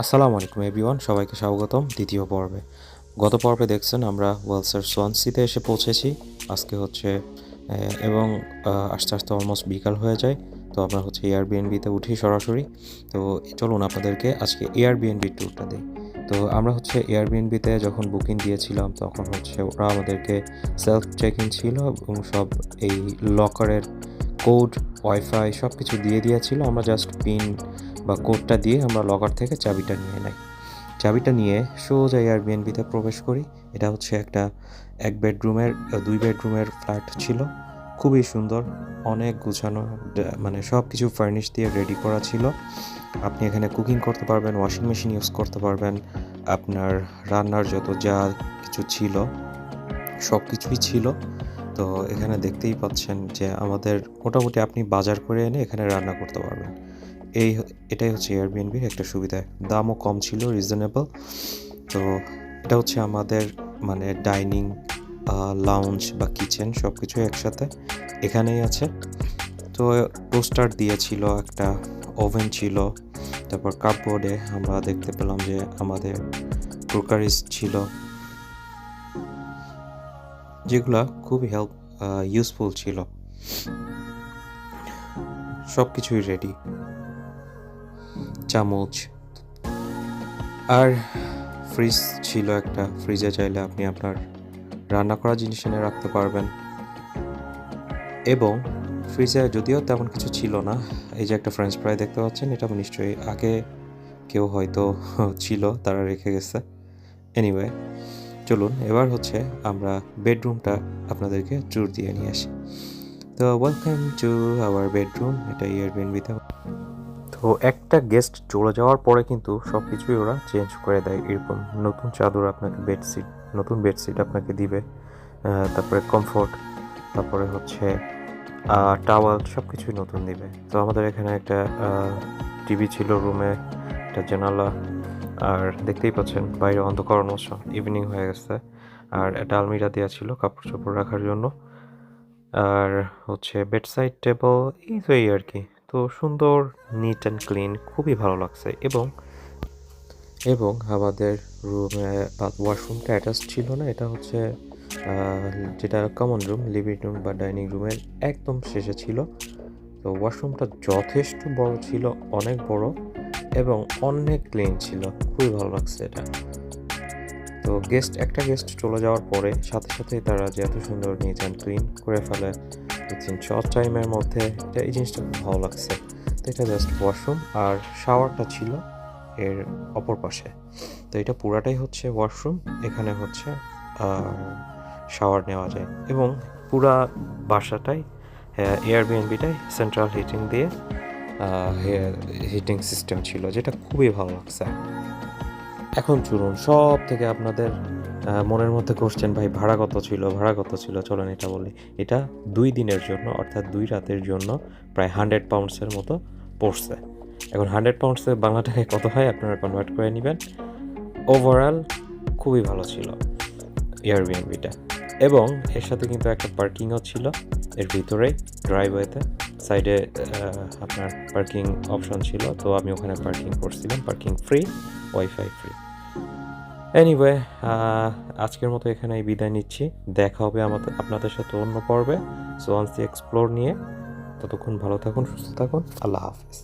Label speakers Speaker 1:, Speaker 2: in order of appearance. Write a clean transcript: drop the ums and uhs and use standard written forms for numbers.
Speaker 1: আসসালামু আলাইকুম এভরিওয়ান, সবাইকে স্বাগতম দ্বিতীয় পর্বে। গত পর্বে দেখছেন আমরা ওয়েলসের সোয়ানসিতে এসে পৌঁছেছি। আজকে হচ্ছে এবং আস্তে আস্তে অলমোস্ট বিকাল হয়ে যায়। তো আমরা হচ্ছে এয়ারবিএনবিতে উঠি সরাসরি। তো চলুন আপনাদেরকে আজকে এয়ারবিএনবি ট্যুরটা দিই। তো আমরা হচ্ছে এয়ারবিএনবিতে যখন বুকিং দিয়েছিলাম তখন হচ্ছে ওরা আমাদেরকে সেলফ চেক ইন ছিল এবং সব এই লকারের কোড, ওয়াইফাই সব কিছু দিয়ে দিয়েছিল। আমরা জাস্ট পিন বা কোডটা দিয়ে আমরা লকার থেকে চাবিটা নিয়ে নেই। চাবিটা নিয়ে সোজা এয়ারবিএনবিতে প্রবেশ করি। এটা হচ্ছে একটা 2 বেডরুমের ফ্ল্যাট ছিল, খুবই সুন্দর, অনেক গুছানো, মানে সব কিছু ফার্নিশ দিয়ে রেডি করা ছিল। আপনি এখানে কুকিং করতে পারবেন, ওয়াশিং মেশিন ইউজ করতে পারবেন, আপনার রান্নার যত যা কিছু ছিল সব কিছুই ছিল। তো এখানে দেখতেই পাচ্ছেন যে আমাদের মোটামুটি আপনি বাজার করে এনে এখানে রান্না করতে পারবেন। এটাই হচ্ছে এয়ারবিএনবির একটা সুবিধা। দামও কম ছিল, রিজনেবল। তো এটা হচ্ছে আমাদের মানে ডাইনিং, লাউঞ্জ বা কিচেন সব কিছু একসাথে এখানেই আছে। তো টোস্টার দিয়েছিল, একটা ওভেন ছিল, তারপর কাপবোর্ডে আমরা দেখতে পেলাম যে আমাদের ক্রোকারিজ ছিল, যেগুলা খুবই ইউজফুল ছিল। সব কিছুই রেডি, চামচ, আর ফ্রিজ ছিল একটা। ফ্রিজে চাইলে আপনি আপনার রান্না করা জিনিস এনে রাখতে পারবেন। এবং ফ্রিজে যদিও তেমন কিছু ছিল না, এই যে একটা ফ্রেঞ্চ ফ্রাই দেখতে পাচ্ছেন, এটা নিশ্চয়ই আগে কেউ হয়তো ছিল, তারা রেখে গেছে। এনিওয়ে, চলুন এবার হচ্ছে আমরা বেডরুমটা আপনাদেরকে ট্যুর দিয়ে নিয়ে আসি। তো ওয়েলকাম টু আওয়ার বেডরুম। এটা এয়ারবিএনবিতে। তো একটা গেস্ট চলে যাওয়ার পরে কিন্তু সব কিছুই ওরা চেঞ্জ করে দেয়। এরকম নতুন চাদর আপনাকে, নতুন বেডশিট আপনাকে দিবে, তারপরে কমফোর্ট, তারপরে হচ্ছে টাওয়াল, সব কিছুই নতুন দিবে। তো আমাদের এখানে একটা টিভি ছিল রুমে, একটা জানালা, আর দেখতেই পাচ্ছেন বাইরে অন্ধকার, অলমোস্ট ইভিনিং হয়ে গেছে। আর একটা আলমিরা দেওয়া ছিল কাপড় চোপড় রাখার জন্য, আর হচ্ছে বেডসাইড টেবল, এই আর কি। তো সুন্দর, নিট অ্যান্ড ক্লিন, খুবই ভালো লাগছে। এবং আমাদের রুমে ওয়াশরুমটা অ্যাটাচ ছিল না। এটা হচ্ছে যেটা কমন রুম, লিভিং রুম বা ডাইনিং রুমের একদম শেষে ছিল। তো ওয়াশরুমটা যথেষ্ট বড় ছিল, অনেক বড়, এবং অনেক ক্লিন ছিল, খুবই ভালো লাগছে এটা। তো একটা গেস্ট চলে যাওয়ার পরে সাথে সাথেই তারা যে এত সুন্দর নিট অ্যান্ড ক্লিন করে ফেলে উইথিন শর্ট টাইমের মধ্যে, এই জিনিসটা খুব ভালো লাগছে। তো এটা জাস্ট ওয়াশরুম, আর শাওয়ারটা ছিল এর অপর পাশে। তো এটা পুরাটাই হচ্ছে ওয়াশরুম, এখানে হচ্ছে শাওয়ার নেওয়া যায়। এবং পুরা বাসাটাই, এয়ারবিএনবিটাই সেন্ট্রাল হিটিং দিয়ে হিটিং সিস্টেম ছিল, যেটা খুবই ভালো লাগছে। এখন চলুন সব থেকে আপনাদের মনের মধ্যে কোশ্চেন, ভাই ভাড়া কত ছিল, চলেন এটা বলি। এটা 2 দিনের জন্য, অর্থাৎ 2 রাতের জন্য প্রায় 100 পাউন্ডসের মতো পড়ছে। এখন 100 পাউন্ডসে বাংলা টাকায় কত হয় আপনারা কনভার্ট করে নেবেন। ওভারঅল খুবই ভালো ছিল এয়ারবিএনবিটা। এবং এর সাথে কিন্তু একটা পার্কিংও ছিল এর ভিতরেই, ড্রাইভওয়েতে সাইডে আপনার পার্কিং অপশন ছিল। তো আমি ওখানে পার্কিং করছিলাম, parking free, wifi free. Anyway, আজকের মতো এখানেই বিদায় নিচ্ছি। দেখা হবে আপনাদের সাথে অন্য পর্বে সোয়ানসি এক্সপ্লোর নিয়ে। ততক্ষণ ভালো থাকুন, সুস্থ থাকুন, আল্লাহ হাফিজ।